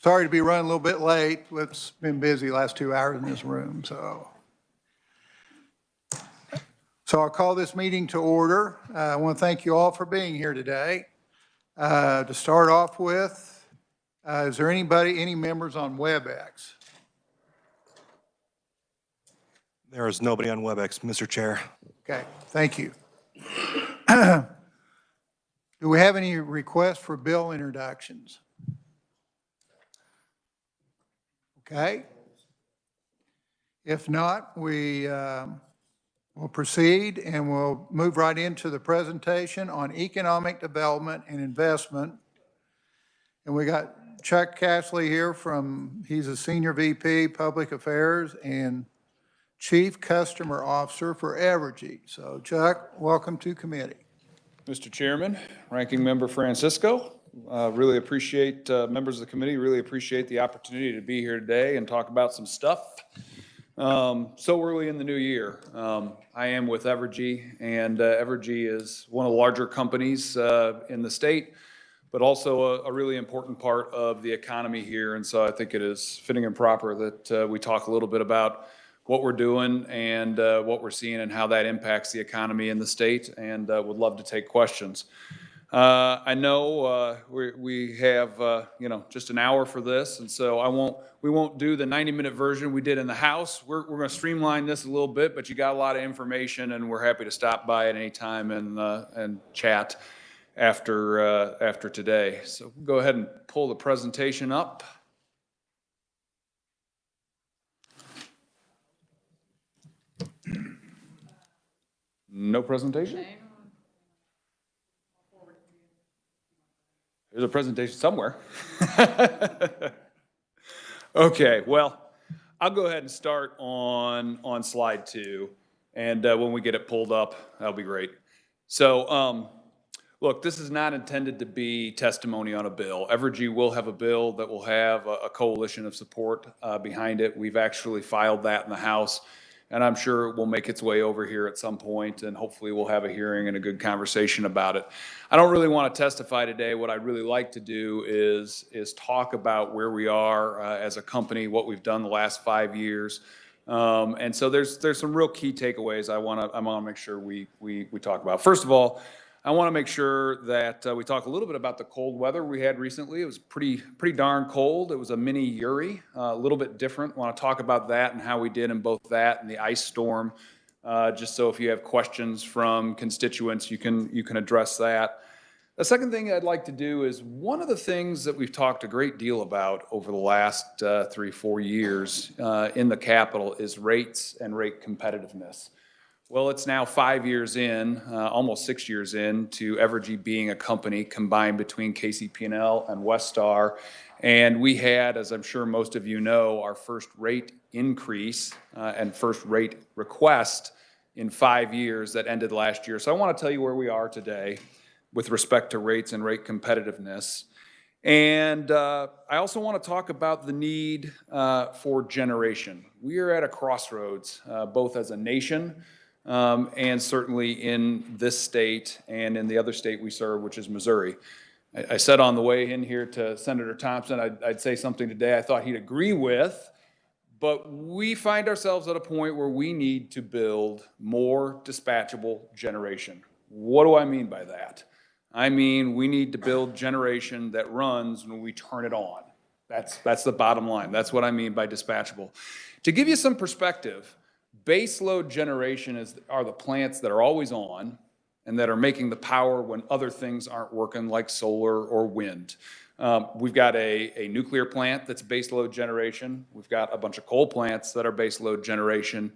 Sorry to be running a little bit late. It's been busy the last 2 hours in this room, so I'll call this meeting to order. I want to thank you all for being here today. To start off with, is there any members on WebEx? There is nobody on WebEx, Mr. Chair. Okay, thank you. Do we have any requests for bill introductions? Okay. If not, we will proceed and we'll move right into the presentation on economic development and investment. And we got Chuck Cashley here he's a Senior VP Public Affairs and Chief Customer Officer for Evergy. So Chuck, welcome to committee. Mr. Chairman, Ranking Member Francisco, really appreciate, members of the committee, really appreciate the opportunity to be here today and talk about some stuff so early in the new year. I am with Evergy, and Evergy is one of the larger companies in the state, but also a really important part of the economy here. And so I think it is fitting and proper that we talk a little bit about what we're doing and what we're seeing and how that impacts the economy in the state, and would love to take questions. I know we have just an hour for this, and so we won't do the 90-minute version we did in the House. We're going to streamline this a little bit, but you got a lot of information, and we're happy to stop by at any time and chat after today. So we'll go ahead and pull the presentation up. No presentation? There's a presentation somewhere. Okay, well, I'll go ahead and start on slide 2, and when we get it pulled up, that'll be great. So, look, this is not intended to be testimony on a bill. Evergy will have a bill that will have a coalition of support behind it. We've actually filed that in the House, and I'm sure it will make its way over here at some point, and hopefully we'll have a hearing and a good conversation about it. I don't really want to testify today. What I'd really like to do is talk about where we are as a company, what we've done the last 5 years. And so there's some real key takeaways I want to make sure we talk about. First of all, I want to make sure that we talk a little bit about the cold weather we had recently. It was pretty darn cold. It was a mini Uri, a little bit different. I want to talk about that and how we did in both that and the ice storm, just so if you have questions from constituents, you can address that. The second thing I'd like to do is one of the things that we've talked a great deal about over the last 3-4 years in the Capitol is rates and rate competitiveness. Well, it's now 5 years in, almost 6 years in, to Evergy being a company combined between KCP&L and Westar. And we had, as I'm sure most of you know, our first rate increase and first rate request in 5 years that ended last year. So I want to tell you where we are today with respect to rates and rate competitiveness. And I also want to talk about the need for generation. We are at a crossroads, both as a nation, and certainly in this state and in the other state we serve, which is Missouri. I said on the way in here to Senator Thompson, I'd say something today I thought he'd agree with, but we find ourselves at a point where we need to build more dispatchable generation. What do I mean by that? I mean, we need to build generation that runs when we turn it on. That's the bottom line. That's what I mean by dispatchable. To give you some perspective, base load generation are the plants that are always on and that are making the power when other things aren't working, like solar or wind. We've got a nuclear plant that's base load generation. We've got a bunch of coal plants that are base load generation.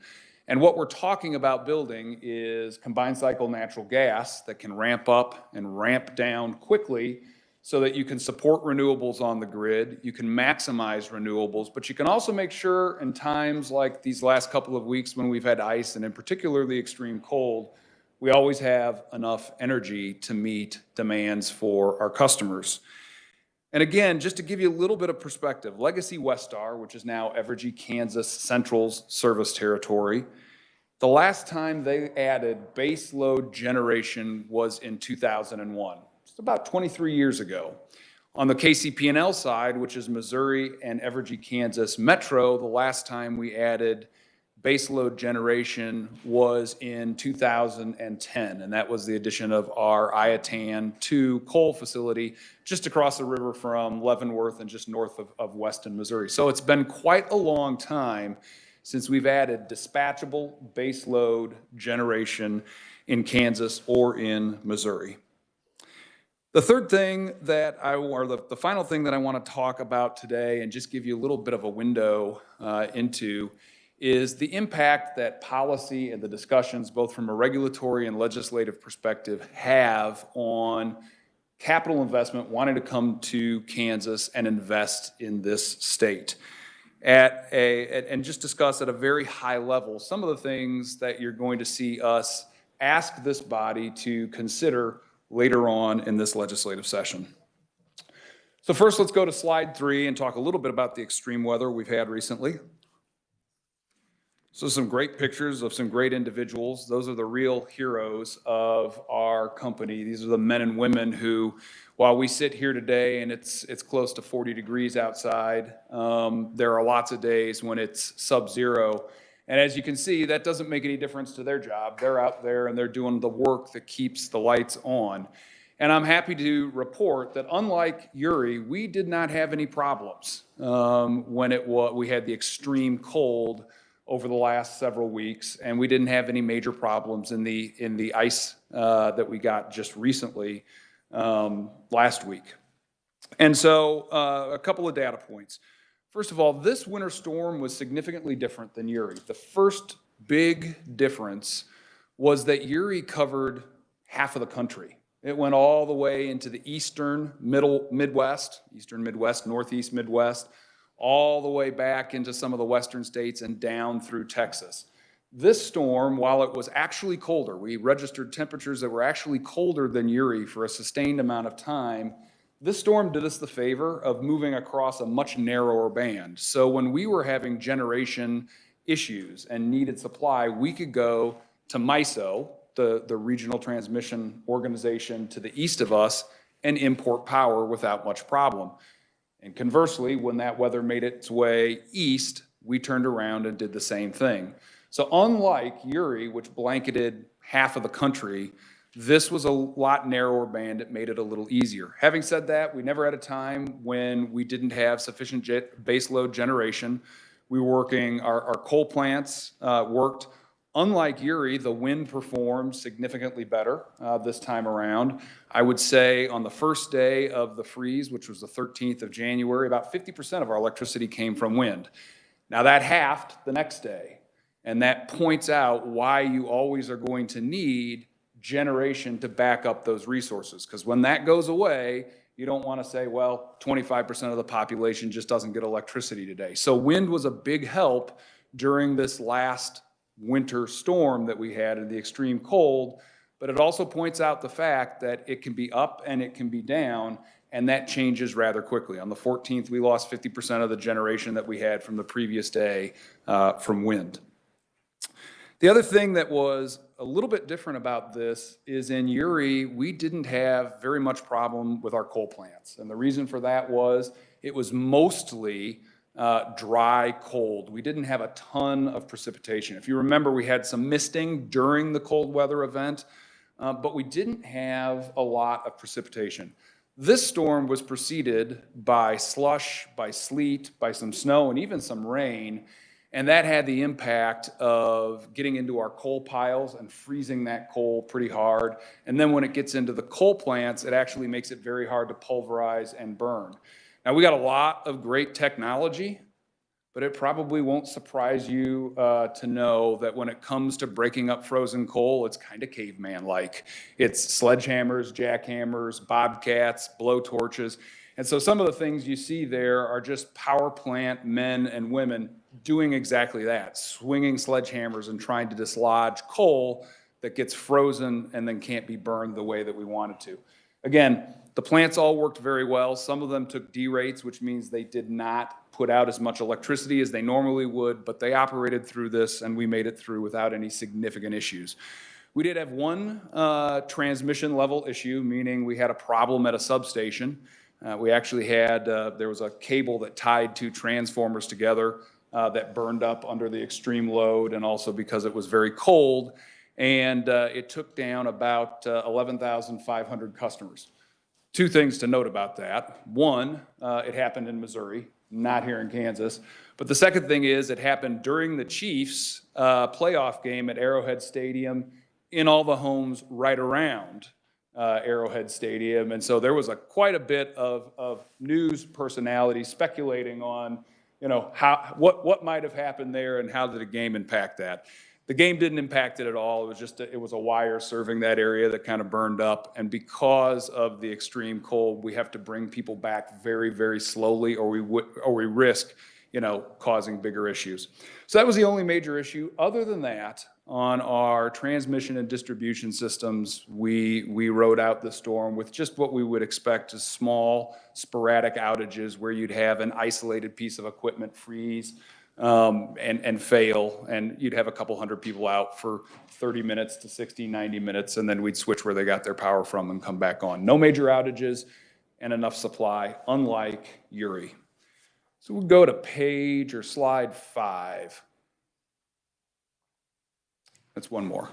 And what we're talking about building is combined cycle natural gas that can ramp up and ramp down quickly so that you can support renewables on the grid, you can maximize renewables, but you can also make sure in times like these last couple of weeks when we've had ice and in particular the extreme cold, we always have enough energy to meet demands for our customers. And again, just to give you a little bit of perspective, Legacy Westar, which is now Evergy Kansas Central's service territory, the last time they added base load generation was in 2001. It's about 23 years ago. On the KCP&L side, which is Missouri and Evergy, Kansas Metro, the last time we added baseload generation was in 2010, and that was the addition of our Iatan 2 coal facility just across the river from Leavenworth and just north of Weston, Missouri. So it's been quite a long time since we've added dispatchable baseload generation in Kansas or in Missouri. The third thing that the final thing that I want to talk about today and just give you a little bit of a window into is the impact that policy and the discussions, both from a regulatory and legislative perspective, have on capital investment wanting to come to Kansas and invest in this state. And just discuss at a very high level some of the things that you're going to see us ask this body to consider later on in this legislative session. So first, let's go to slide 3 and talk a little bit about the extreme weather we've had recently. So some great pictures of some great individuals. Those are the real heroes of our company. These are the men and women who, while we sit here today and it's close to 40 degrees outside, there are lots of days when it's sub-zero. And as you can see, that doesn't make any difference to their job. They're out there and they're doing the work that keeps the lights on. And I'm happy to report that unlike Uri, we did not have any problems when we had the extreme cold over the last several weeks, and we didn't have any major problems in the ice that we got just recently last week. And so a couple of data points. First of all, this winter storm was significantly different than Uri. The first big difference was that Uri covered half of the country. It went all the way into the eastern Midwest, northeast Midwest, all the way back into some of the western states and down through Texas. This storm, while it was actually colder, we registered temperatures that were actually colder than Uri for a sustained amount of time. This storm did us the favor of moving across a much narrower band. So when we were having generation issues and needed supply, we could go to MISO, the regional transmission organization to the east of us, and import power without much problem. And conversely, when that weather made its way east, we turned around and did the same thing. So unlike Uri, which blanketed half of the country, this was a lot narrower band. It made it a little easier. Having said that, we never had a time when we didn't have sufficient baseload generation. We were working, our coal plants worked. Unlike Uri, the wind performed significantly better this time around. I would say on the first day of the freeze, which was the 13th of January, about 50% of our electricity came from wind. Now that halved the next day, and that points out why you always are going to need generation to back up those resources. Because when that goes away, you don't want to say, well, 25% of the population just doesn't get electricity today. So wind was a big help during this last winter storm that we had in the extreme cold, but it also points out the fact that it can be up and it can be down, and that changes rather quickly. On the 14th, we lost 50% of the generation that we had from the previous day from wind. The other thing that was a little bit different about this is in Uri, we didn't have very much problem with our coal plants. And the reason for that was it was mostly dry cold. We didn't have a ton of precipitation. If you remember, we had some misting during the cold weather event, but we didn't have a lot of precipitation. This storm was preceded by slush, by sleet, by some snow, and even some rain. And that had the impact of getting into our coal piles and freezing that coal pretty hard. And then when it gets into the coal plants, it actually makes it very hard to pulverize and burn. Now, we got a lot of great technology, but it probably won't surprise you to know that when it comes to breaking up frozen coal, it's kind of caveman-like. It's sledgehammers, jackhammers, bobcats, blowtorches. And so some of the things you see there are just power plant men and women doing exactly that, swinging sledgehammers and trying to dislodge coal that gets frozen and then can't be burned the way that we want it to. Again, the plants all worked very well. Some of them took derates, which means they did not put out as much electricity as they normally would, but they operated through this and we made it through without any significant issues. We did have one transmission level issue, meaning we had a problem at a substation. We actually had, there was a cable that tied two transformers together that burned up under the extreme load and also because it was very cold. And it took down about 11,500 customers. Two things to note about that. One, it happened in Missouri, not here in Kansas. But the second thing is it happened during the Chiefs playoff game at Arrowhead Stadium in all the homes right around Arrowhead Stadium. And so there was quite a bit of news personalities speculating on, what might have happened there and how did the game impact that. The game didn't impact it at all. It was just it was a wire serving that area that kind of burned up. And because of the extreme cold, we have to bring people back very, very slowly, or we risk, causing bigger issues. So that was the only major issue. Other than that, on our transmission and distribution systems, we rode out the storm with just what we would expect as small, sporadic outages where you'd have an isolated piece of equipment freeze and fail, and you'd have a couple hundred people out for 30 minutes to 60, 90 minutes, and then we'd switch where they got their power from and come back on. No major outages and enough supply, unlike Uri. So we'll go to slide 5. That's one more.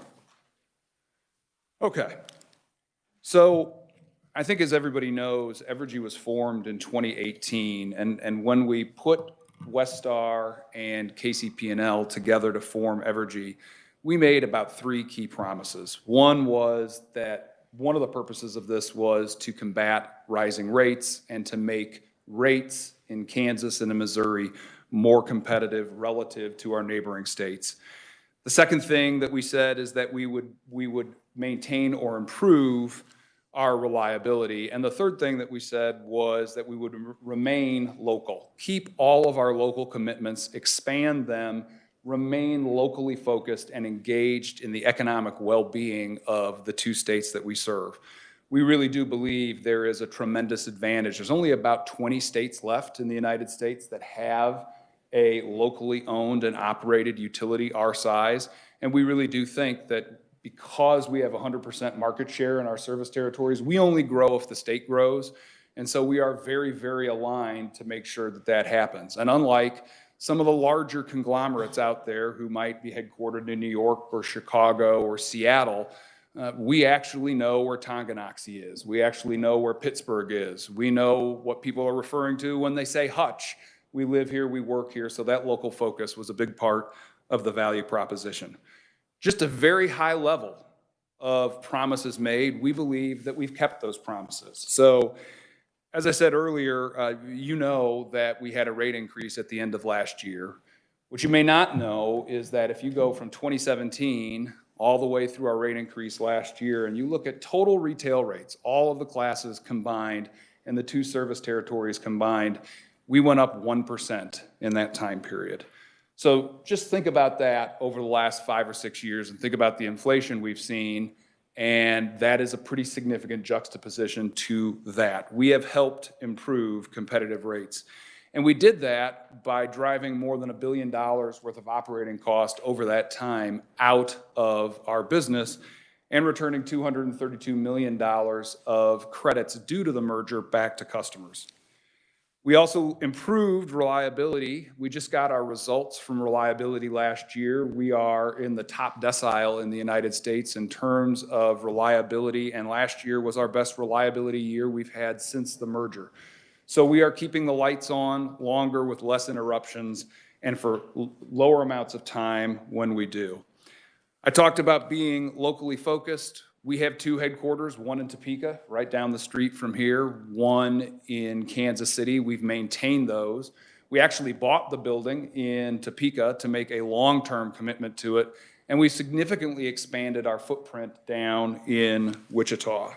Okay. So I think as everybody knows, Evergy was formed in 2018, and when we put Westar and KCP&L together to form Evergy, we made about 3 key promises. One was that one of the purposes of this was to combat rising rates and to make rates in Kansas and in Missouri more competitive relative to our neighboring states. The second thing that we said is that we would maintain or improve our reliability. And the third thing that we said was that we would remain local, keep all of our local commitments, expand them, remain locally focused and engaged in the economic well-being of the 2 states that we serve. We really do believe there is a tremendous advantage. There's only about 20 states left in the United States that have a locally owned and operated utility our size. And we really do think that because we have 100% market share in our service territories, we only grow if the state grows. And so we are very, very aligned to make sure that that happens. And unlike some of the larger conglomerates out there who might be headquartered in New York or Chicago or Seattle, we actually know where Tonganoxie is. We actually know where Pittsburgh is. We know what people are referring to when they say Hutch. We live here, we work here, so that local focus was a big part of the value proposition. Just a very high level of promises made. We believe that we've kept those promises. So, as I said earlier, you know that we had a rate increase at the end of last year. What you may not know is that if you go from 2017 all the way through our rate increase last year, and you look at total retail rates, all of the classes combined and the 2 service territories combined, we went up 1% in that time period. So just think about that over the last 5 or 6 years and think about the inflation we've seen, and that is a pretty significant juxtaposition to that. We have helped improve competitive rates. And we did that by driving more than $1 billion worth of operating cost over that time out of our business and returning $232 million of credits due to the merger back to customers. We also improved reliability. We just got our results from reliability last year. We are in the top decile in the United States in terms of reliability, and last year was our best reliability year we've had since the merger. So we are keeping the lights on longer with less interruptions and for lower amounts of time when we do. I talked about being locally focused. We have 2 headquarters, one in Topeka, right down the street from here, one in Kansas City. We've maintained those. We actually bought the building in Topeka to make a long-term commitment to it, and we significantly expanded our footprint down in Wichita.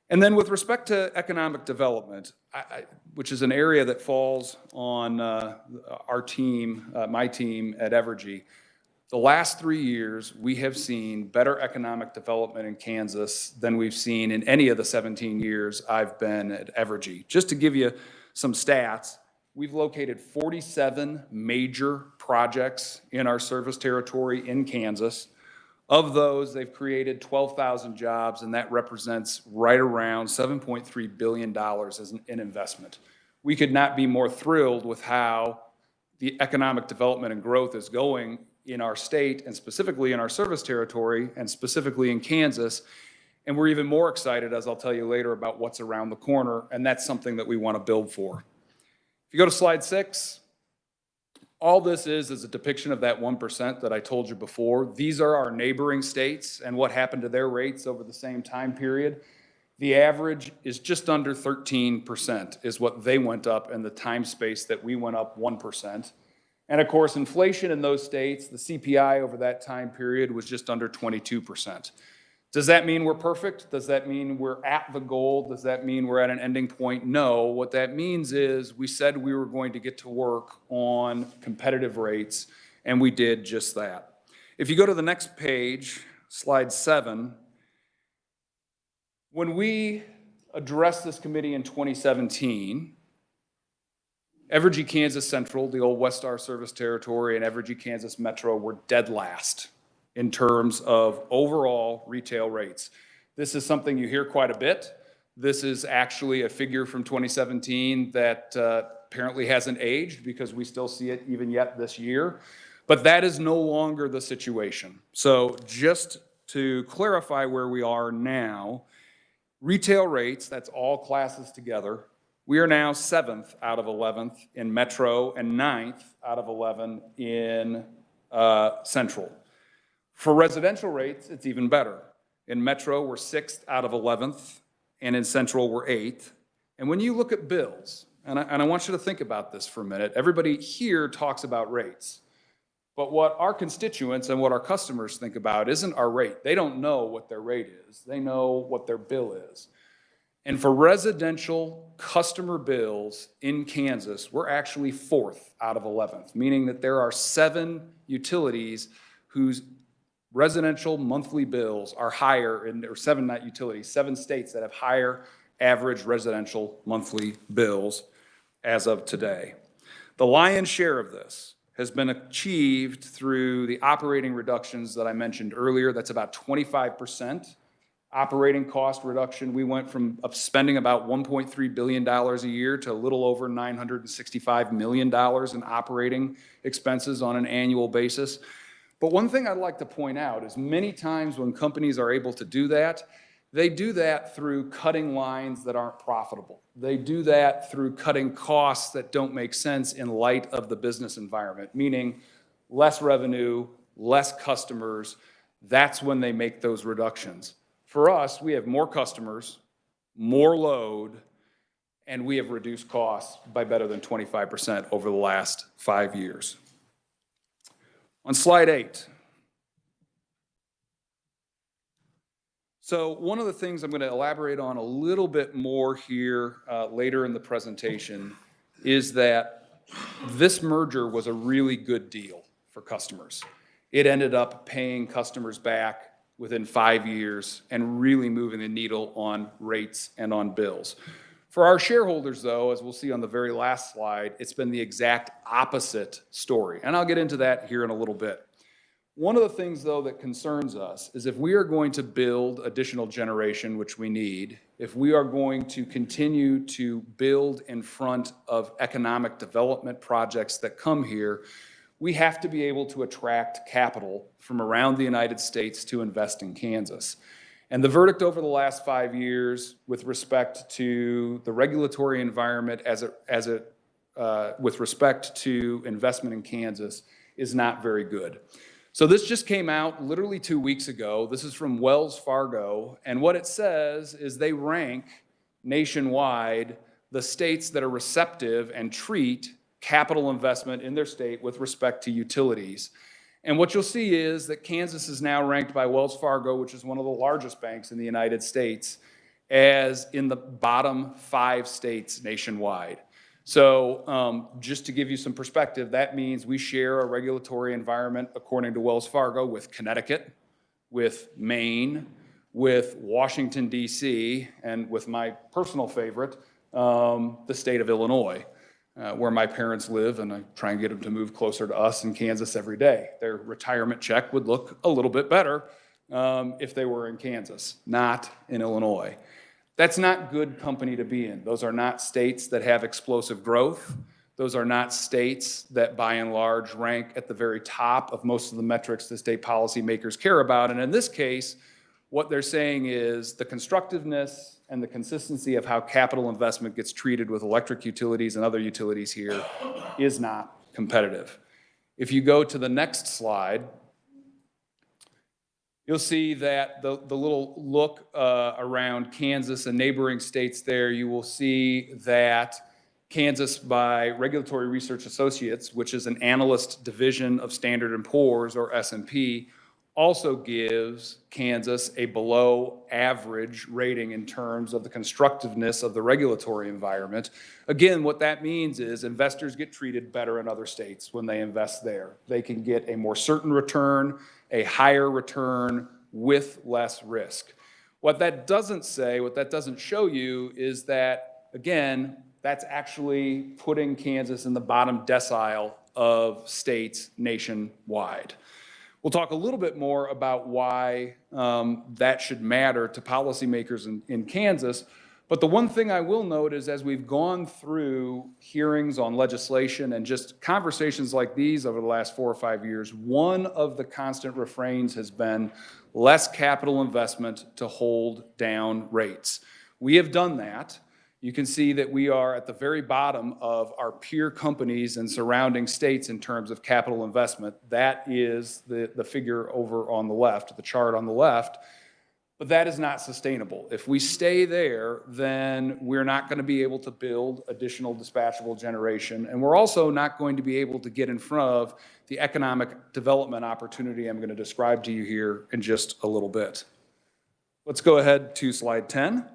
And then with respect to economic development, which is an area that falls on our team, my team at Evergy, the last 3 years, we have seen better economic development in Kansas than we've seen in any of the 17 years I've been at Evergy. Just to give you some stats, we've located 47 major projects in our service territory in Kansas. Of those, they've created 12,000 jobs, and that represents right around $7.3 billion in investment. We could not be more thrilled with how the economic development and growth is going in our state, and specifically in our service territory, and specifically in Kansas. And we're even more excited, as I'll tell you later, about what's around the corner, and that's something that we want to build for. If you go to slide 6, all this is a depiction of that 1% that I told you before. These are our neighboring states and what happened to their rates over the same time period. The average is just under 13% is what they went up in the time space that we went up 1%. And of course, inflation in those states, the CPI over that time period was just under 22%. Does that mean we're perfect? Does that mean we're at the goal? Does that mean we're at an ending point? No. What that means is we said we were going to get to work on competitive rates, and we did just that. If you go to the next page, slide 7, when we addressed this committee in 2017, Evergy Kansas Central, the old Westar service territory, and Evergy Kansas Metro were dead last in terms of overall retail rates. This is something you hear quite a bit. This is actually a figure from 2017 that apparently hasn't aged because we still see it even yet this year. But that is no longer the situation. So just to clarify where we are now, retail rates, that's all classes together, we are now 7th out of 11th in Metro and 9th out of 11 in Central. For residential rates, it's even better. In Metro, we're 6th out of 11th, and in Central, we're 8th. And when you look at bills, and I want you to think about this for a minute, everybody here talks about rates. But what our constituents and what our customers think about isn't our rate. They don't know what their rate is. They know what their bill is. And for residential customer bills in Kansas, we're actually 4th out of 11th, meaning that there are 7 utilities whose residential monthly bills are higher, or 7 not utilities, 7 states that have higher average residential monthly bills as of today. The lion's share of this has been achieved through the operating reductions that I mentioned earlier. That's about 25%. Operating cost reduction, we went from spending about $1.3 billion a year to a little over $965 million in operating expenses on an annual basis. But one thing I'd like to point out is many times when companies are able to do that, they do that through cutting lines that aren't profitable. They do that through cutting costs that don't make sense in light of the business environment, meaning less revenue, less customers. That's when they make those reductions. For us, we have more customers, more load, and we have reduced costs by better than 25% over the last 5 years. On slide 8. So one of the things I'm going to elaborate on a little bit more here later in the presentation is that this merger was a really good deal for customers. It ended up paying customers back within 5 years and really moving the needle on rates and on bills. For our shareholders, though, as we'll see on the very last slide, it's been the exact opposite story. And I'll get into that here in a little bit. One of the things, though, that concerns us is if we are going to build additional generation, which we need, if we are going to continue to build in front of economic development projects that come here, we have to be able to attract capital from around the United States to invest in Kansas. And the verdict over the last 5 years with respect to the regulatory environment with respect to investment in Kansas is not very good. So this just came out literally 2 weeks ago. This is from Wells Fargo, and what it says is they rank nationwide the states that are receptive and treat capital investment in their state with respect to utilities. And what you'll see is that Kansas is now ranked by Wells Fargo, which is one of the largest banks in the United States, as in the bottom 5 states nationwide. So just to give you some perspective, that means we share a regulatory environment, according to Wells Fargo, with Connecticut, with Maine, with Washington, D.C., and with my personal favorite, the state of Illinois. where my parents live, and I try and get them to move closer to us in Kansas every day. Their retirement check would look a little bit better if they were in Kansas, not in Illinois. That's not good company to be in. Those are not states that have explosive growth. Those are not states that, by and large, rank at the very top of most of the metrics that state policymakers care about. And in this case, what they're saying is the constructiveness and the consistency of how capital investment gets treated with electric utilities and other utilities here is not competitive. If you go to the next slide, you'll see that the little look around Kansas and neighboring states there, you will see that Kansas, by Regulatory Research Associates, which is an analyst division of Standard & Poor's or S&P, also gives Kansas a below average rating in terms of the constructiveness of the regulatory environment. Again, what that means is investors get treated better in other states when they invest there. They can get a more certain return, a higher return with less risk. What that doesn't say, what that doesn't show you is that, again, that's actually putting Kansas in the bottom decile of states nationwide. We'll talk a little bit more about why that should matter to policymakers in Kansas. But the one thing I will note is as we've gone through hearings on legislation and just conversations like these over the last 4 or 5 years, one of the constant refrains has been less capital investment to hold down rates. We have done that. You can see that we are at the very bottom of our peer companies and surrounding states in terms of capital investment. That is the figure over on the left, the chart on the left. But that is not sustainable. If we stay there, then we're not going to be able to build additional dispatchable generation. And we're also not going to be able to get in front of the economic development opportunity I'm going to describe to you here in just a little bit. Let's go ahead to slide 10.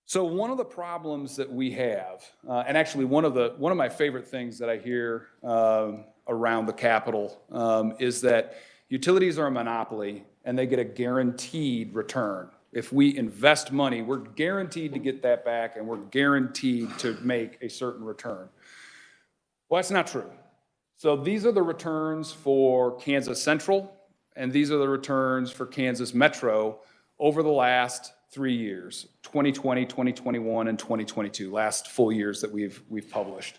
So one of the problems that we have, and actually one of my favorite things that I hear around the Capitol is that utilities are a monopoly and they get a guaranteed return. If we invest money, we're guaranteed to get that back and we're guaranteed to make a certain return. Well, that's not true. So these are the returns for Kansas Central and these are the returns for Kansas Metro over the last 3 years, 2020, 2021, and 2022, last full years that we've published.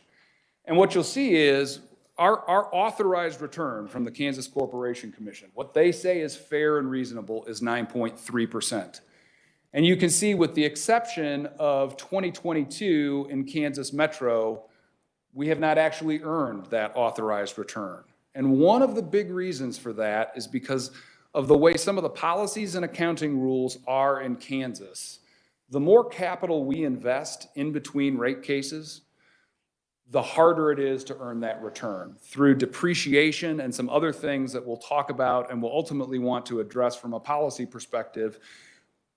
And what you'll see is our authorized return from the Kansas Corporation Commission, what they say is fair and reasonable is 9.3%. And you can see with the exception of 2022 in Kansas Metro, we have not actually earned that authorized return. And one of the big reasons for that is because of the way some of the policies and accounting rules are in Kansas. The more capital we invest in between rate cases, the harder it is to earn that return through depreciation and some other things that we'll talk about and we'll ultimately want to address from a policy perspective.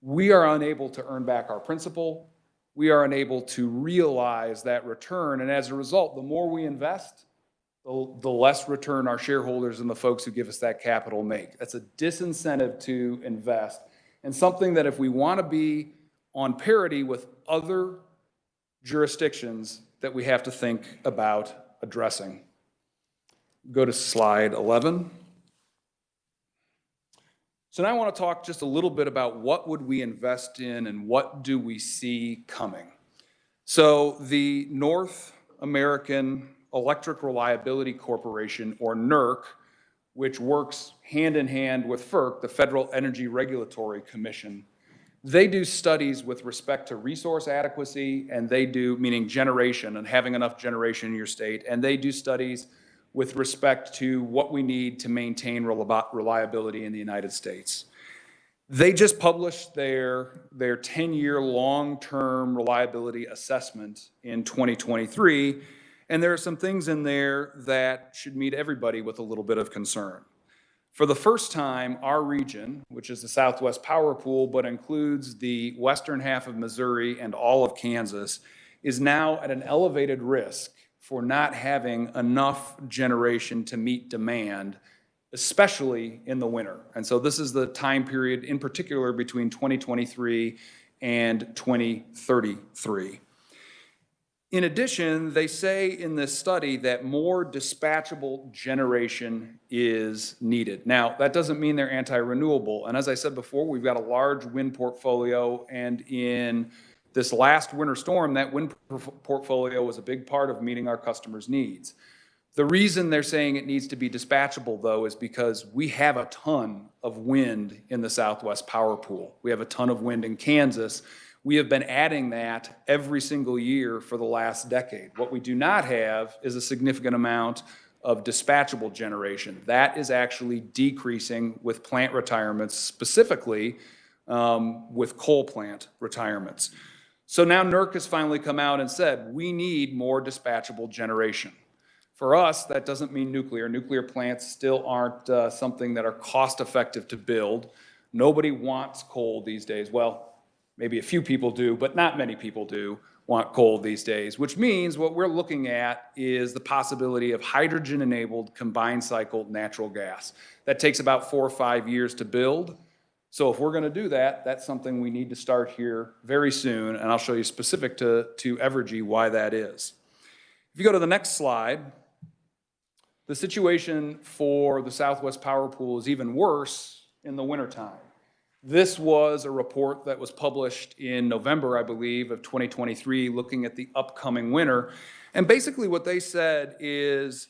We are unable to earn back our principal. We are unable to realize that return. And as a result, the more we invest, the less return our shareholders and the folks who give us that capital make. That's a disincentive to invest and something that if we want to be on parity with other jurisdictions that we have to think about addressing. Go to slide 11. So now I want to talk just a little bit about what would we invest in and what do we see coming. So the North American Electric Reliability Corporation, or NERC, which works hand in hand with FERC, the Federal Energy Regulatory Commission, they do studies with respect to resource adequacy, and they do, meaning generation and having enough generation in your state, and they do studies with respect to what we need to maintain reliability in the United States. They just published their 10-year long-term reliability assessment in 2023, and there are some things in there that should meet everybody with a little bit of concern. For the first time, our region, which is the Southwest Power Pool, but includes the western half of Missouri and all of Kansas, is now at an elevated risk for not having enough generation to meet demand, especially in the winter. And so this is the time period in particular between 2023 and 2033. In addition, they say in this study that more dispatchable generation is needed. Now, that doesn't mean they're anti-renewable. And as I said before, we've got a large wind portfolio, and in this last winter storm, that wind portfolio was a big part of meeting our customers' needs. The reason they're saying it needs to be dispatchable, though, is because we have a ton of wind in the Southwest Power Pool. We have a ton of wind in Kansas. We have been adding that every single year for the last decade. What we do not have is a significant amount of dispatchable generation. That is actually decreasing with plant retirements, specifically with coal plant retirements. So now NERC has finally come out and said, we need more dispatchable generation. For us, that doesn't mean nuclear. Nuclear plants still aren't something that are cost effective to build. Nobody wants coal these days. Well, maybe a few people do, but not many people do want coal these days, which means what we're looking at is the possibility of hydrogen-enabled combined cycle natural gas. That takes about 4 or 5 years to build. So if we're going to do that, that's something we need to start here very soon, and I'll show you specific to Evergy why that is. If you go to the next slide, the situation for the Southwest Power Pool is even worse in the wintertime. This was a report that was published in November, I believe, of 2023, looking at the upcoming winter. And basically what they said is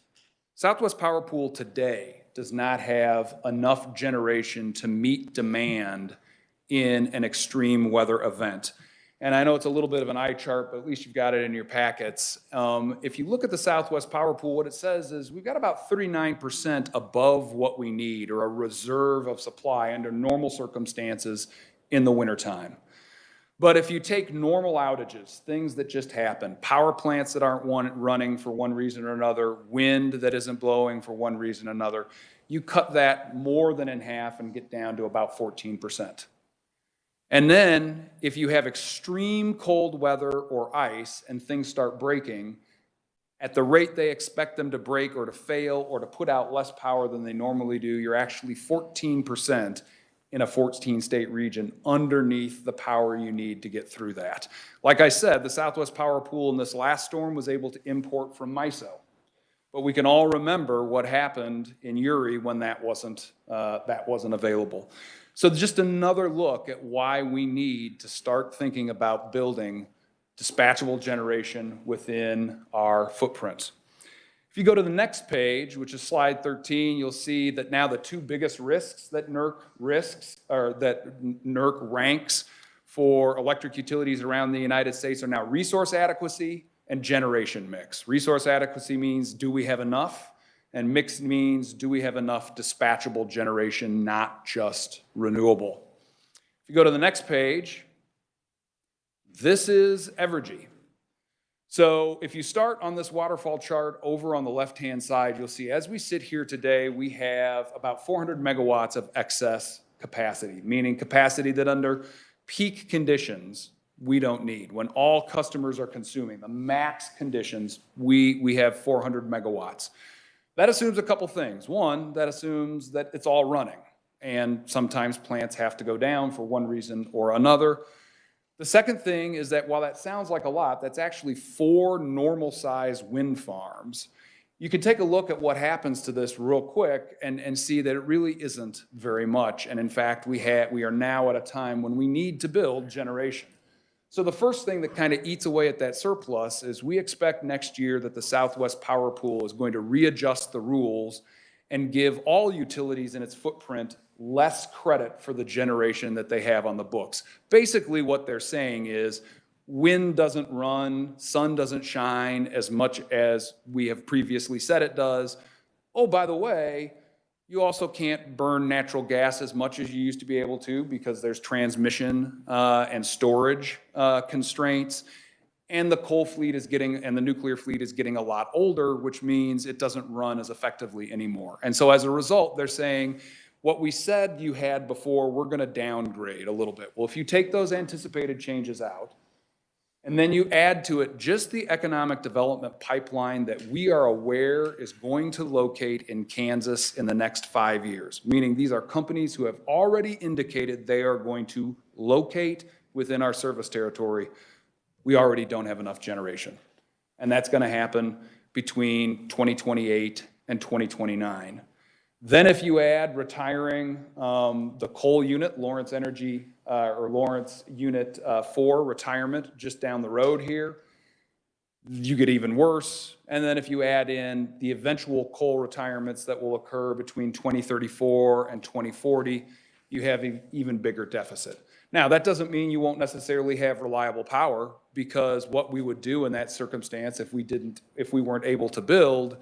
Southwest Power Pool today does not have enough generation to meet demand in an extreme weather event. And I know it's a little bit of an eye chart, but at least you've got it in your packets. If you look at the Southwest Power Pool, what it says is we've got about 39% above what we need, or a reserve of supply under normal circumstances in the wintertime. But if you take normal outages, things that just happen, power plants that aren't running for one reason or another, wind that isn't blowing for one reason or another, you cut that more than in half and get down to about 14%. And then if you have extreme cold weather or ice and things start breaking, at the rate they expect them to break or to fail or to put out less power than they normally do, you're actually 14% in a 14-state region underneath the power you need to get through that. Like I said, the Southwest Power Pool in this last storm was able to import from MISO. But we can all remember what happened in Uri when that wasn't available. So just another look at why we need to start thinking about building dispatchable generation within our footprint. If you go to the next page, which is slide 13, you'll see that now the two biggest risks that NERC ranks for electric utilities around the United States are now resource adequacy and generation mix. Resource adequacy means, do we have enough? And mix means, do we have enough dispatchable generation, not just renewable? If you go to the next page, this is Evergy. So if you start on this waterfall chart over on the left-hand side, you'll see as we sit here today, we have about 400 megawatts of excess capacity, meaning capacity that under peak conditions, we don't need. When all customers are consuming, the max conditions, we have 400 megawatts. That assumes a couple things. One, that assumes that it's all running, and sometimes plants have to go down for one reason or another. The second thing is that while that sounds like a lot, that's actually 4 normal-sized wind farms. You can take a look at what happens to this real quick and see that it really isn't very much. And in fact, we are now at a time when we need to build generation. So the first thing that kind of eats away at that surplus is we expect next year that the Southwest Power Pool is going to readjust the rules and give all utilities in its footprint less credit for the generation that they have on the books. Basically what they're saying is wind doesn't run, sun doesn't shine as much as we have previously said it does. Oh, by the way, you also can't burn natural gas as much as you used to be able to because there's transmission and storage constraints. And the coal fleet is and the nuclear fleet is getting a lot older, which means it doesn't run as effectively anymore. And so as a result, they're saying, what we said you had before, we're going to downgrade a little bit. Well, if you take those anticipated changes out, and then you add to it just the economic development pipeline that we are aware is going to locate in Kansas in the next 5 years, meaning these are companies who have already indicated they are going to locate within our service territory. We already don't have enough generation. and that's going to happen between 2028 and 2029. Then if you add retiring the coal unit, Lawrence Energy, or Lawrence Unit 4 retirement just down the road here, you get even worse. And then if you add in the eventual coal retirements that will occur between 2034 and 2040, you have an even bigger deficit. Now, that doesn't mean you won't necessarily have reliable power, because what we would do in that circumstance if we weren't able to build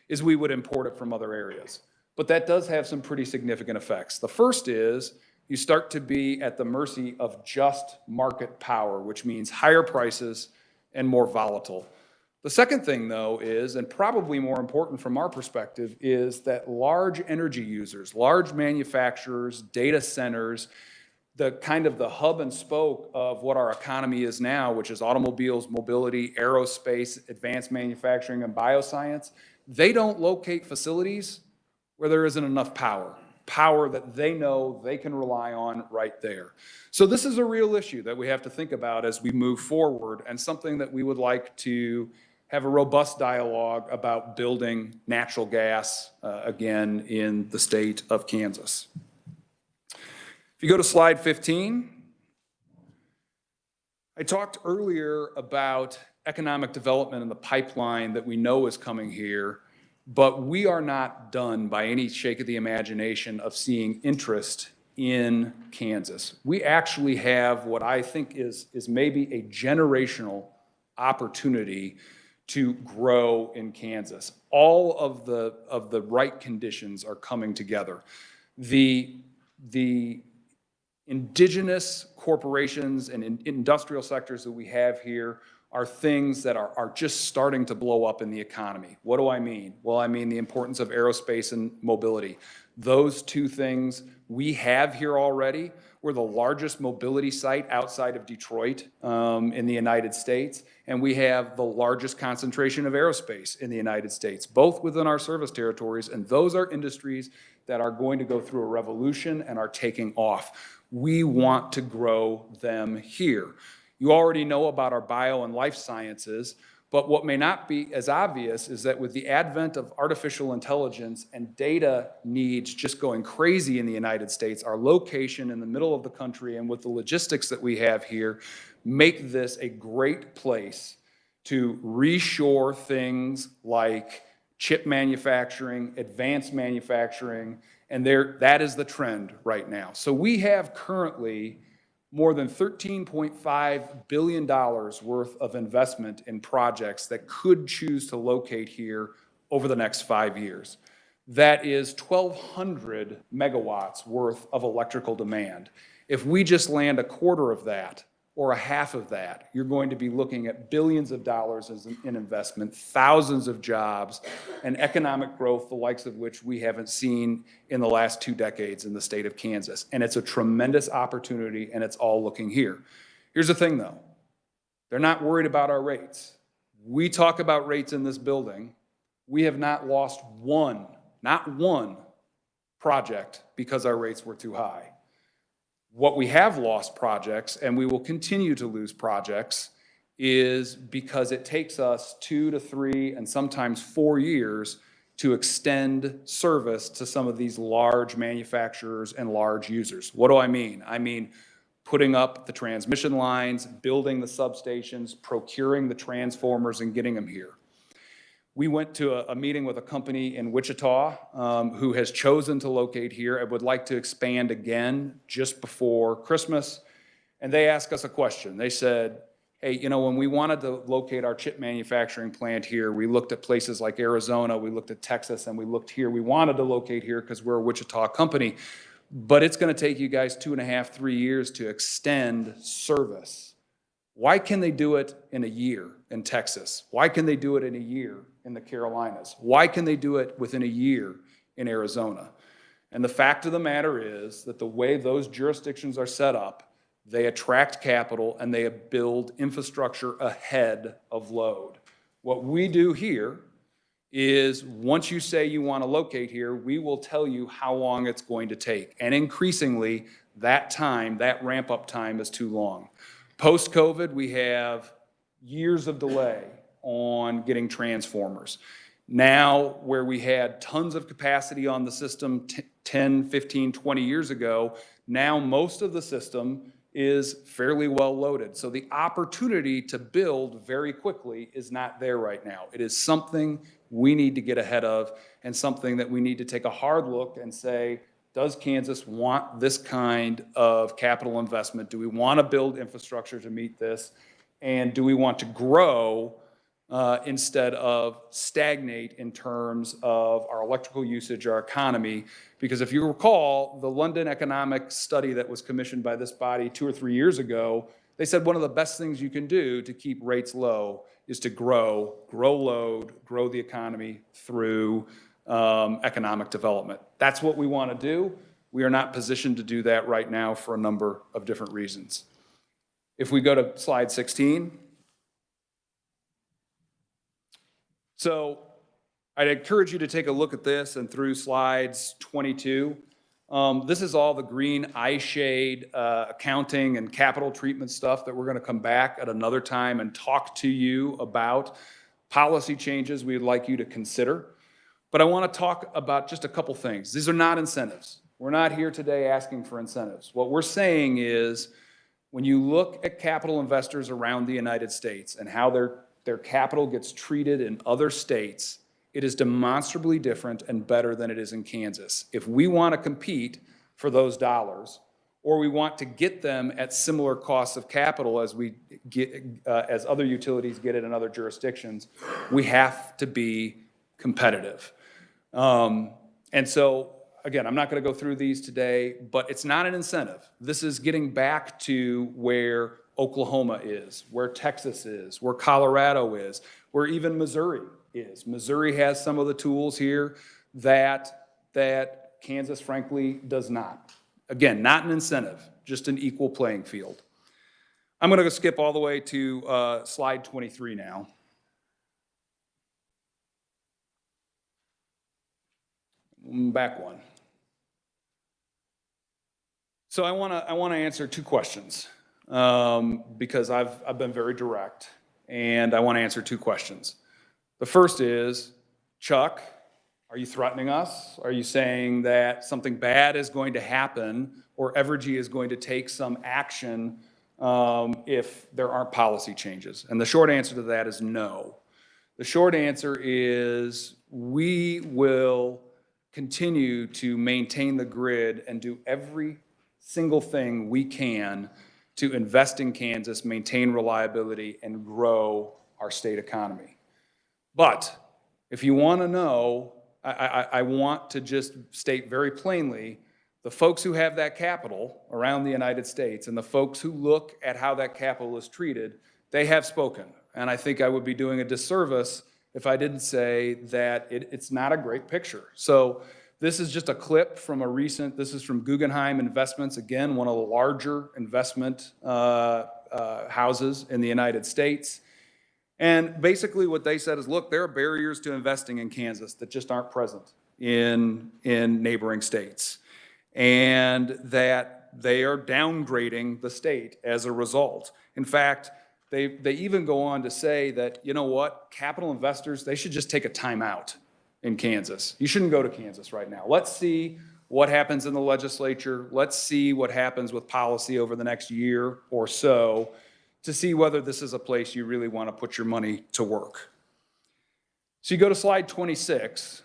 is we would import it from other areas. But that does have some pretty significant effects. The first is you start to be at the mercy of just market power, which means higher prices and more volatile. The second thing, though, is, and probably more important from our perspective, is that large energy users, large manufacturers, data centers, the kind of the hub and spoke of what our economy is now, which is automobiles, mobility, aerospace, advanced manufacturing, and bioscience, they don't locate facilities where there isn't enough power that they know they can rely on right there. So this is a real issue that we have to think about as we move forward, and something that we would like to have a robust dialogue about building natural gas again in the state of Kansas. If you go to slide 15, I talked earlier about economic development and the pipeline that we know is coming here, but we are not done by any shake of the imagination of seeing interest in Kansas. We actually have what I think is maybe a generational opportunity to grow in Kansas. All of the right conditions are coming together. The indigenous corporations and industrial sectors that we have here are things that are just starting to blow up in the economy. What do I mean? Well, I mean the importance of aerospace and mobility. Those two things we have here already. We're the largest mobility site outside of Detroit in the United States, and we have the largest concentration of aerospace in the United States, both within our service territories, and those are industries that are going to go through a revolution and are taking off. We want to grow them here. You already know about our bio and life sciences, but what may not be as obvious is that with the advent of artificial intelligence and data needs just going crazy in the United States, our location in the middle of the country and with the logistics that we have here make this a great place to reshore things like chip manufacturing, advanced manufacturing, and that is the trend right now. So we have currently more than $13.5 billion worth of investment in projects that could choose to locate here over the next 5 years. That is 1,200 megawatts worth of electrical demand. If we just land a quarter of that or a half of that, you're going to be looking at billions of dollars in investment, thousands of jobs, and economic growth, the likes of which we haven't seen in the last 2 decades in the state of Kansas. And it's a tremendous opportunity, and it's all looking here. Here's the thing, though. They're not worried about our rates. We talk about rates in this building. We have not lost not one project because our rates were too high. What we have lost projects, and we will continue to lose projects, is because it takes us 2 to 3 and sometimes 4 years to extend service to some of these large manufacturers and large users. What do I mean? I mean putting up the transmission lines, building the substations, procuring the transformers, and getting them here. We went to a meeting with a company in Wichita who has chosen to locate here and would like to expand again just before Christmas. And they asked us a question. They said, hey, you know, when we wanted to locate our chip manufacturing plant here, we looked at places like Arizona, we looked at Texas, and we looked here. We wanted to locate here because we're a Wichita company, but it's going to take you guys 2.5, 3 years to extend service. Why can they do it in a year in Texas? Why can they do it in a year in the Carolinas? Why can they do it within a year in Arizona? And the fact of the matter is that the way those jurisdictions are set up, they attract capital and they build infrastructure ahead of load. What we do here is once you say you want to locate here, we will tell you how long it's going to take. And increasingly, that ramp-up time is too long. Post-COVID, we have years of delay on getting transformers. Now, where we had tons of capacity on the system 10, 15, 20 years ago, now most of the system is fairly well loaded. So the opportunity to build very quickly is not there right now. It is something we need to get ahead of and something that we need to take a hard look and say, does Kansas want this kind of capital investment? Do we want to build infrastructure to meet this? And do we want to grow instead of stagnate in terms of our electrical usage, our economy? Because if you recall, the London economic study that was commissioned by this body 2 or 3 years ago, they said one of the best things you can do to keep rates low is to grow load, grow the economy through economic development. That's what we want to do. We are not positioned to do that right now for a number of different reasons. If we go to slide 16. So I'd encourage you to take a look at this and through slides 22. This is all the green eye shade accounting and capital treatment stuff that we're going to come back at another time and talk to you about policy changes we'd like you to consider. But I want to talk about just a couple things. These are not incentives. We're not here today asking for incentives. What we're saying is when you look at capital investors around the United States and how their capital gets treated in other states, it is demonstrably different and better than it is in Kansas. If we want to compete for those dollars, or we want to get them at similar costs of capital as we get, as other utilities get it in other jurisdictions, we have to be competitive. And so, again, I'm not going to go through these today, but it's not an incentive. This is getting back to where Oklahoma is, where Texas is, where Colorado is, where even Missouri is. Missouri has some of the tools here that Kansas, frankly, does not. Again, not an incentive, just an equal playing field. I'm going to skip all the way to slide 23 now. Back one. So I want to answer two questions because I've been very direct, and I want to answer two questions. The first is, Chuck, are you threatening us? Are you saying that something bad is going to happen or Evergy is going to take some action if there aren't policy changes? And the short answer to that is no. The short answer is we will continue to maintain the grid and do every single thing we can to invest in Kansas, maintain reliability, and grow our state economy. But if you want to know, I want to just state very plainly, the folks who have that capital around the United States and the folks who look at how that capital is treated, they have spoken. And I think I would be doing a disservice if I didn't say that it's not a great picture. So this is just a clip from this is from Guggenheim Investments, again, one of the larger investment houses in the United States. And basically what they said is, look, there are barriers to investing in Kansas that just aren't present in neighboring states. And that they are downgrading the state as a result. In fact, they even go on to say that, you know what, capital investors, they should just take a timeout in Kansas. You shouldn't go to Kansas right now. Let's see what happens in the legislature. Let's see what happens with policy over the next year or so to see whether this is a place you really want to put your money to work. So you go to slide 26.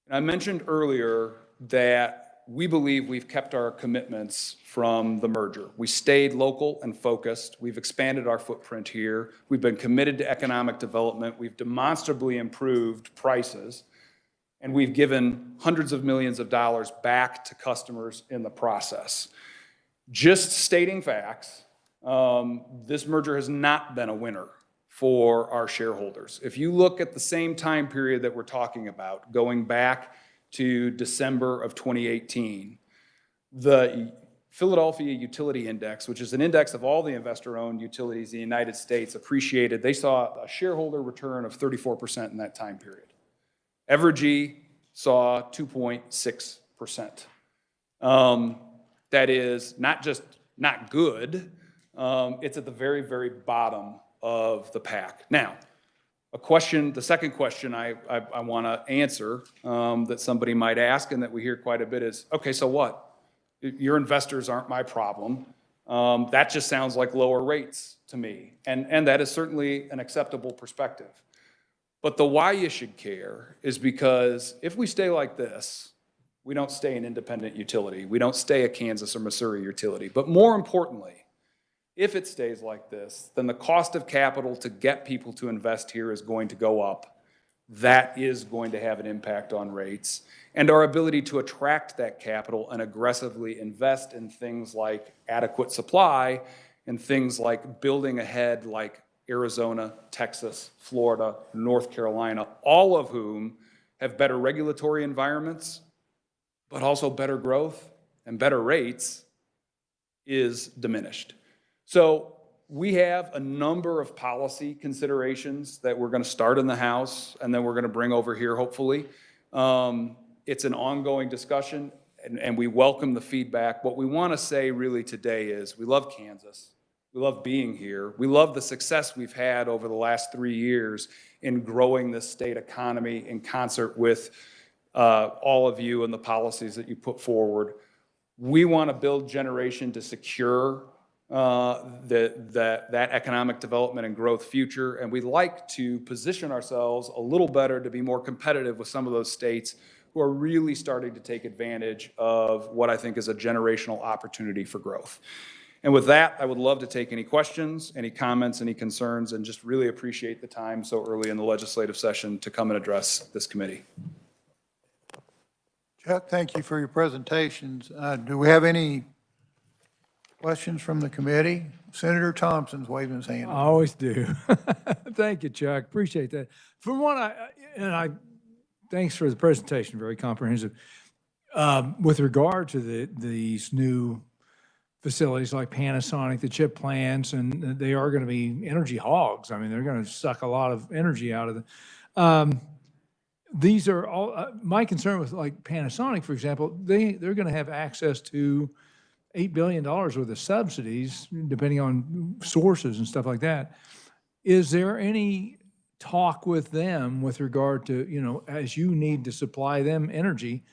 And I mentioned earlier that we believe we've kept our commitments from the merger. We stayed local and focused. We've expanded our footprint here. We've been committed to economic development. We've demonstrably improved prices. And we've given hundreds of millions of dollars back to customers in the process. Just stating facts, this merger has not been a winner for our shareholders. If you look at the same time period that we're talking about, going back to December of 2018, the Philadelphia Utility Index, which is an index of all the investor-owned utilities in the United States, appreciated. They saw a shareholder return of 34% in that time period. Evergy saw 2.6%. That is not just not good, It's at the very, very bottom of the pack. Now, the second question I want to answer that somebody might ask and that we hear quite a bit is, okay, so what? Your investors aren't my problem. That just sounds like lower rates to me. And that is certainly an acceptable perspective. But the why you should care is because if we stay like this, we don't stay an independent utility. We don't stay a Kansas or Missouri utility. But more importantly, if it stays like this, then the cost of capital to get people to invest here is going to go up. That is going to have an impact on rates. And our ability to attract that capital and aggressively invest in things like adequate supply and things like building ahead like Arizona, Texas, Florida, North Carolina, all of whom have better regulatory environments, but also better growth and better rates, is diminished. So we have a number of policy considerations that we're going to start in the House and then we're going to bring over here, hopefully. It's an ongoing discussion, and we welcome the feedback. What we want to say really today is we love Kansas. We love being here. We love the success we've had over the last 3 years in growing this state economy in concert with all of you and the policies that you put forward. We want to build generation to secure that economic development and growth future, and we'd like to position ourselves a little better to be more competitive with some of those states who are really starting to take advantage of what I think is a generational opportunity for growth. And with that, I would love to take any questions, any comments, any concerns, and just really appreciate the time so early in the legislative session to come and address this committee. Chuck, thank you for your presentations. Do we have any questions from the committee? Senator Thompson's waving his hand. I always do. Thank you, Chuck. Appreciate that. From what thanks for the presentation, very comprehensive. With regard to these new facilities like Panasonic, the chip plants, and they are going to be energy hogs. I mean, they're going to suck a lot of energy out of them. These are all, my concern with like Panasonic, for example, they're going to have access to $8 billion worth of subsidies, depending on sources and stuff like that. Is there any talk with them with regard to, you know, as you need to supply them energy,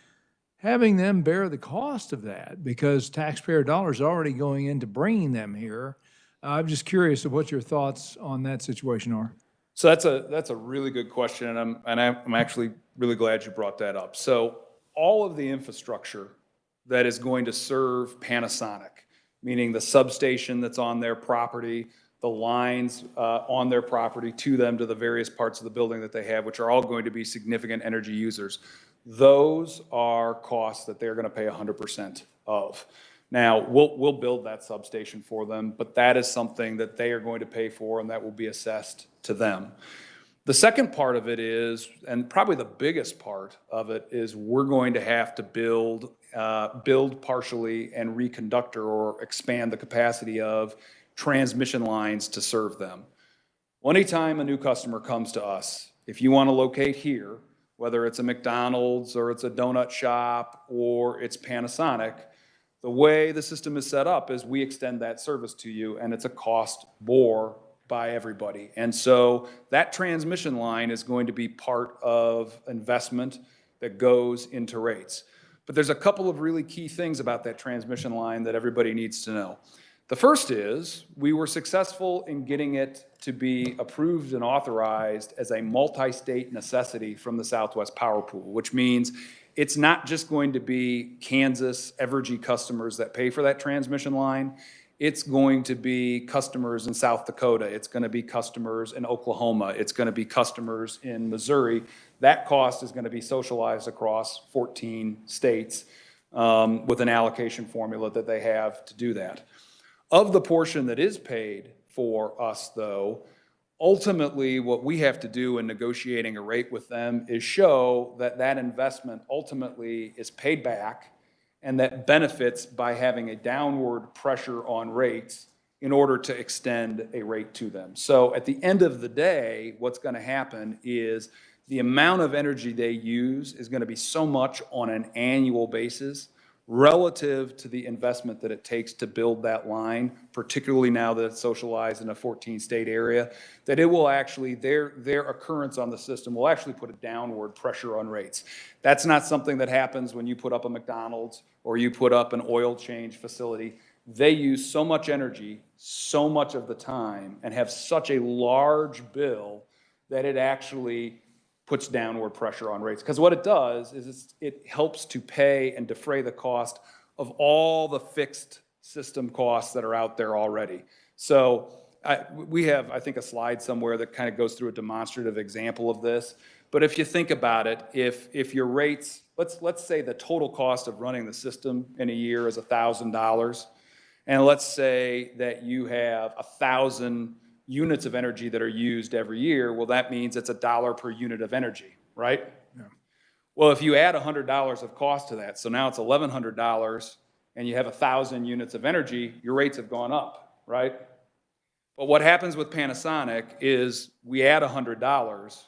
having them bear the cost of that, because taxpayer dollars are already going into bringing them here? I'm just curious of what your thoughts on that situation are. So that's a really good question, and I'm actually really glad you brought that up. So all of the infrastructure that is going to serve Panasonic, meaning the substation that's on their property, the lines on their property to them, to the various parts of the building that they have, which are all going to be significant energy users. Those are costs that they're going to pay 100% of. Now, we'll build that substation for them, but that is something that they are going to pay for, and that will be assessed to them. The second part of it is, and probably the biggest part of it, is we're going to have to build partially and reconductor or expand the capacity of transmission lines to serve them. Anytime a new customer comes to us, if you want to locate here, whether it's a McDonald's or it's a donut shop or it's Panasonic, the way the system is set up is we extend that service to you, and it's a cost bore by everybody. And so that transmission line is going to be part of investment that goes into rates. But there's a couple of really key things about that transmission line that everybody needs to know. The first is we were successful in getting it to be approved and authorized as a multi-state necessity from the Southwest Power Pool, which means it's not just going to be Kansas Evergy customers that pay for that transmission line. It's going to be customers in South Dakota. It's going to be customers in Oklahoma. It's going to be customers in Missouri. That cost is going to be socialized across 14 states with an allocation formula that they have to do that. Of the portion that is paid for us, though, ultimately what we have to do in negotiating a rate with them is show that that investment ultimately is paid back and that benefits by having a downward pressure on rates in order to extend a rate to them. So at the end of the day, what's going to happen is the amount of energy they use is going to be so much on an annual basis relative to the investment that it takes to build that line, particularly now that it's socialized in a 14-state area, that it will actually, their occurrence on the system will actually put a downward pressure on rates. That's not something that happens when you put up a McDonald's or you put up an oil change facility. They use so much energy, so much of the time, and have such a large bill that it actually puts downward pressure on rates. Because what it does is it helps to pay and defray the cost of all the fixed system costs that are out there already. So we have, I think, a slide somewhere that kind of goes through a demonstrative example of this. But if you think about it, if your rates, let's say the total cost of running the system in a year is $1,000, and let's say that you have 1,000 units of energy that are used every year, well, that means it's $1 per unit of energy, right? Yeah. Well, if you add $100 of cost to that, so now it's $1,100, and you have 1,000 units of energy, your rates have gone up, right? But what happens with Panasonic is we add $100.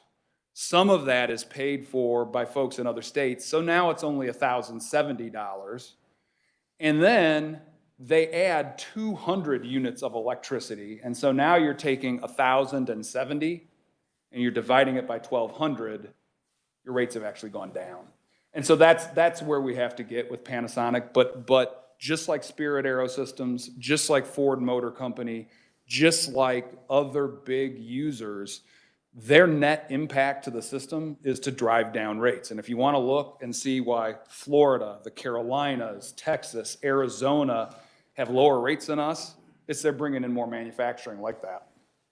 Some of that is paid for by folks in other states, so now it's only $1,070. And then they add 200 units of electricity, and so now you're taking 1,070 and you're dividing it by 1,200, your rates have actually gone down. And so that's where we have to get with Panasonic, but just like Spirit Aerosystems, just like Ford Motor Company, just like other big users, their net impact to the system is to drive down rates. And if you want to look and see why Florida, the Carolinas, Texas, Arizona have lower rates than us, it's they're bringing in more manufacturing like that.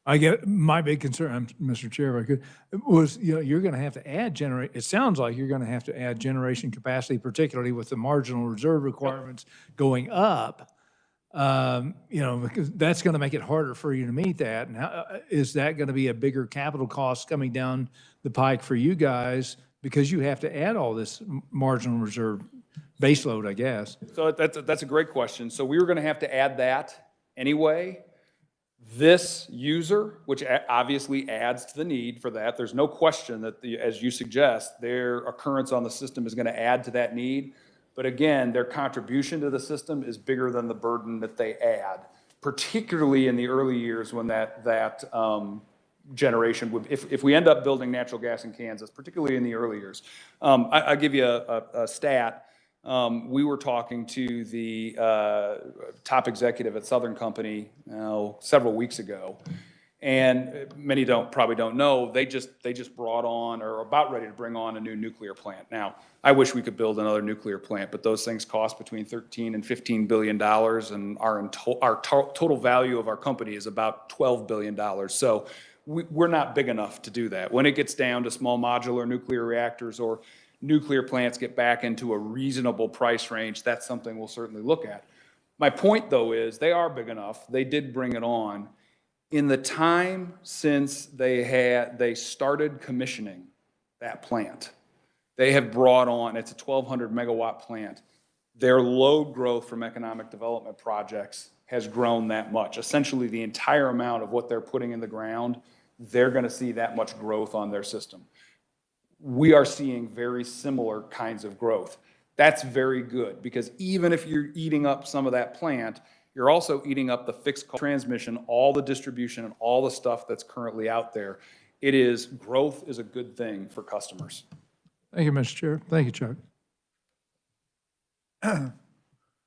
I get, my big concern, Mr. Chair, if I could, was, you're going to have to add it sounds like you're going to have to add generation capacity, particularly with the marginal reserve requirements going up, because that's going to make it harder for you to meet that. And how, is that going to be a bigger capital cost coming down the pike for you guys because you have to add all this marginal reserve baseload, I guess? So that's a great question. So we were going to have to add that anyway. This user, which obviously adds to the need for that, there's no question that, as you suggest, their occurrence on the system is going to add to that need. But again, their contribution to the system is bigger than the burden that they add, particularly in the early years when that generation would, if we end up building natural gas in Kansas, particularly in the early years. I'll give you a stat. We were talking to the top executive at Southern Company several weeks ago, and many probably don't know, they just brought on, or are about ready to bring on, a new nuclear plant. Now, I wish we could build another nuclear plant, but those things cost between $13 and $15 billion, and our total value of our company is about $12 billion. So we're not big enough to do that. When it gets down to small modular nuclear reactors or nuclear plants get back into a reasonable price range, that's something we'll certainly look at. My point, though, is they are big enough. They did bring it on. In the time since they started commissioning that plant, they have brought on, it's a 1,200 megawatt plant. Their load growth from economic development projects has grown that much. Essentially, the entire amount of what they're putting in the ground, they're going to see that much growth on their system. We are seeing very similar kinds of growth. That's very good, because even if you're eating up some of that plant, you're also eating up the fixed cost transmission, all the distribution, and all the stuff that's currently out there. Growth is a good thing for customers. Thank you, Mr. Chair. Thank you, Chuck.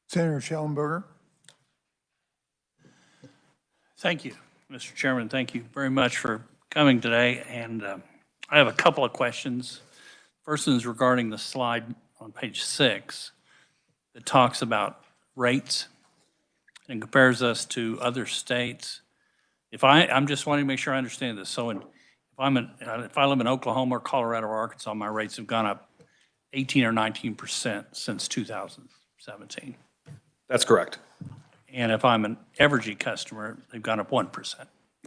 Senator Schellenberger. Thank you, Mr. Chairman. Thank you very much for coming today. And I have a couple of questions. First one is regarding the slide on page 6 that talks about rates and compares us to other states. I'm just wanting to make sure I understand this. So if I live in Oklahoma or Colorado or Arkansas, my rates have gone up 18 or 19% since 2017. That's correct. And if I'm an Evergy customer, they've gone up 1%.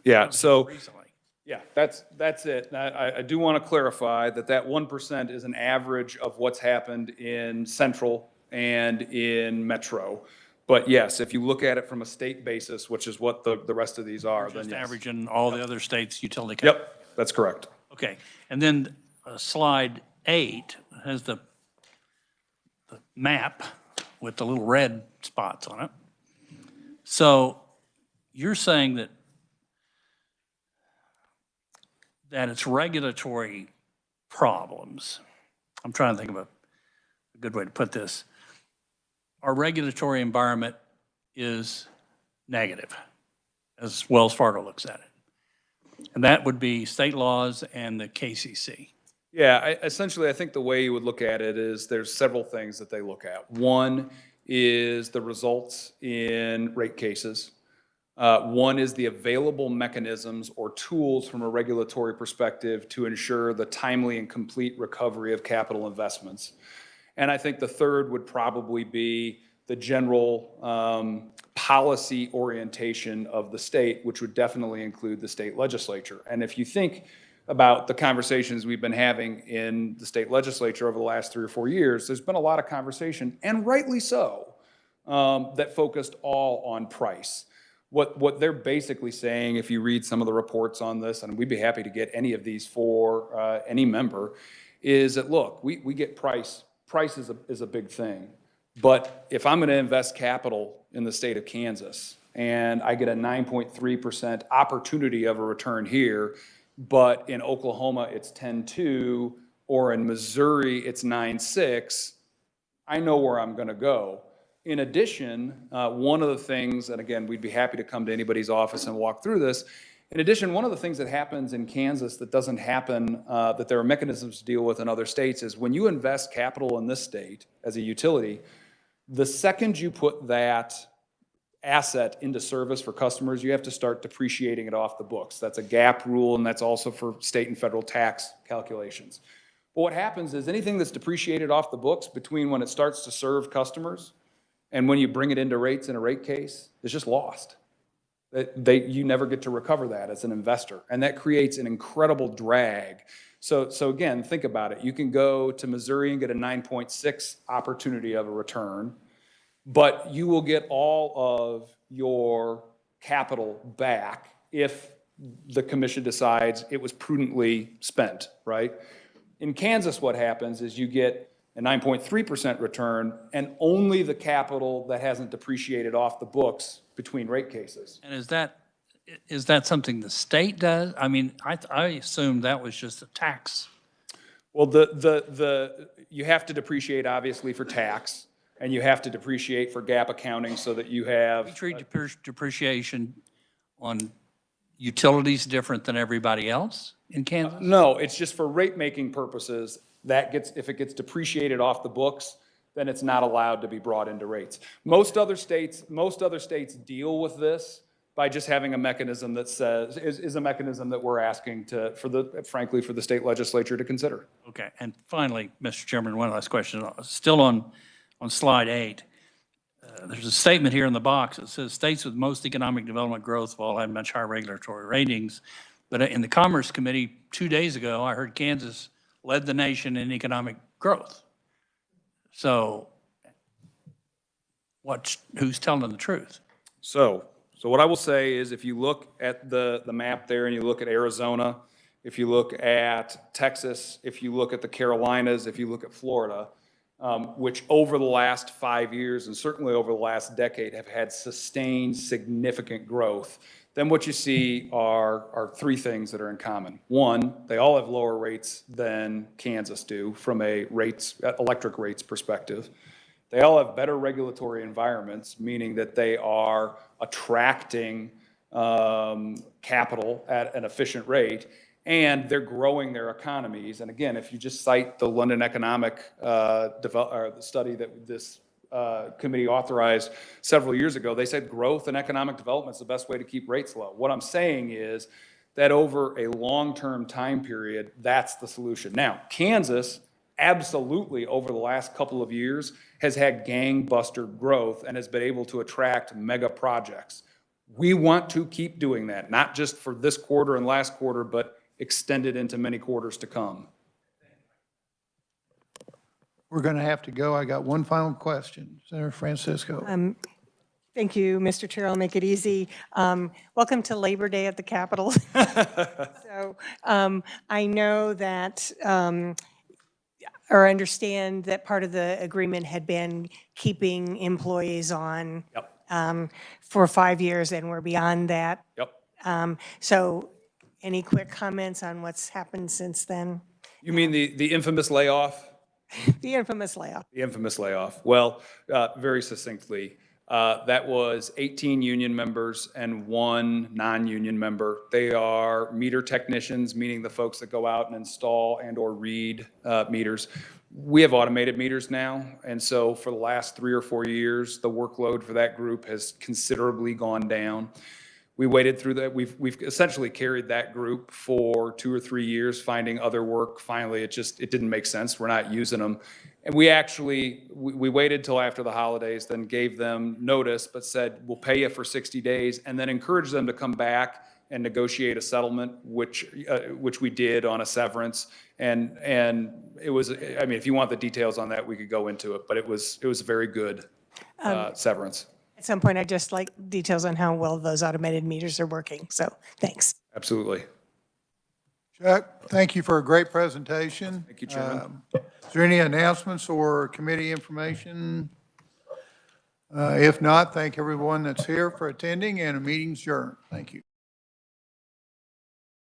Yeah, so Recently. yeah, that's it. I do want to clarify that 1% is an average of what's happened in Central and in Metro. But yes, if you look at it from a state basis, which is what the rest of these are, then Just yes. averaging all the other states' utility companies. Yep, that's correct. Okay, and then slide 8 has the map with the little red spots on it. So you're saying that it's regulatory problems. I'm trying to think of a good way to put this. Our regulatory environment is negative, as Wells Fargo looks at it. And that would be state laws and the KCC. Yeah, essentially, I think the way you would look at it is there's several things that they look at. One is the results in rate cases. One is the available mechanisms or tools from a regulatory perspective to ensure the timely and complete recovery of capital investments. And I think the third would probably be the general policy orientation of the state, which would definitely include the state legislature. And if you think about the conversations we've been having in the state legislature over the last 3 or 4 years, there's been a lot of conversation, and rightly so, that focused all on price. What they're basically saying, if you read some of the reports on this, and we'd be happy to get any of these for any member, is that, look, we get price. Price is a big thing. But if I'm going to invest capital in the state of Kansas, and I get a 9.3% opportunity of a return here, but in Oklahoma it's 10.2, or in Missouri it's 9.6, I know where I'm going to go. In addition, one of the things, and again, we'd be happy to come to anybody's office and walk through this. In addition, one of the things that happens in Kansas that doesn't happen, that there are mechanisms to deal with in other states, is when you invest capital in this state as a utility, the second you put that asset into service for customers, you have to start depreciating it off the books. That's a GAAP rule, and that's also for state and federal tax calculations. But what happens is anything that's depreciated off the books between when it starts to serve customers and when you bring it into rates in a rate case is just lost. You never get to recover that as an investor, and that creates an incredible drag. So again, think about it. You can go to Missouri and get a 9.6 opportunity of a return, but you will get all of your capital back if the commission decides it was prudently spent, right? In Kansas, what happens is you get a 9.3% return and only the capital that hasn't depreciated off the books between rate cases. And is that something the state does? I mean, I assumed that was just a tax. Well, you have to depreciate obviously for tax, and you have to depreciate for GAAP accounting so that you have. We treat depreciation on utilities different than everybody else in Kansas? No, it's just for rate-making purposes. If it gets depreciated off the books, then it's not allowed to be brought into rates. Most other states deal with this by just having a mechanism that says, is a mechanism that we're asking frankly, for the state legislature to consider. Okay, and finally, Mr. Chairman, one last question. Still on slide 8, there's a statement here in the box that says states with most economic development growth will have much higher regulatory ratings. But in the Commerce Committee 2 days ago, I heard Kansas led the nation in economic growth. So who's telling the truth? So what I will say is if you look at the map there and you look at Arizona, if you look at Texas, if you look at the Carolinas, if you look at Florida, which over the last 5 years and certainly over the last decade have had sustained significant growth, then what you see are 3 things that are in common. One, they all have lower rates than Kansas do from a electric rates perspective. They all have better regulatory environments, meaning that they are attracting capital at an efficient rate, and they're growing their economies. And again, if you just cite the London Economic the study that this committee authorized several years ago, they said growth and economic development is the best way to keep rates low. What I'm saying is that over a long-term time period, that's the solution. Now, Kansas absolutely over the last couple of years has had gangbuster growth and has been able to attract mega projects. We want to keep doing that, not just for this quarter and last quarter, but extended into many quarters to come. We're going to have to go. I got one final question. Senator Francisco. Thank you, Mr. Chair. I'll make it easy. Welcome to Labor Day at the Capitol. So I know that or understand that part of the agreement had been keeping employees on Yep, for 5 years, and we're beyond that. yep. So any quick comments on what's happened since then? You mean the infamous layoff? The infamous layoff. The infamous layoff. Well, very succinctly, that was 18 union members and 1 non-union member. They are meter technicians, meaning the folks that go out and install and/or read meters. We have automated meters now, and so for the last 3 or 4 years, the workload for that group has considerably gone down. We waited through that. We've essentially carried that group for 2 or 3 years, finding other work. Finally, it didn't make sense. We're not using them. And we waited till after the holidays, then gave them notice, but said, we'll pay you for 60 days, and then encouraged them to come back and negotiate a settlement, which we did on a severance. And it was, I mean, if you want the details on that, we could go into it, but it was a very good severance. At some point, I'd just like details on how well those automated meters are working. So thanks. Absolutely. Chuck, thank you for a great presentation. Thank you, Chairman. Is there any announcements or committee information? If not, thank everyone that's here for attending, and a meeting's adjourned. Thank you.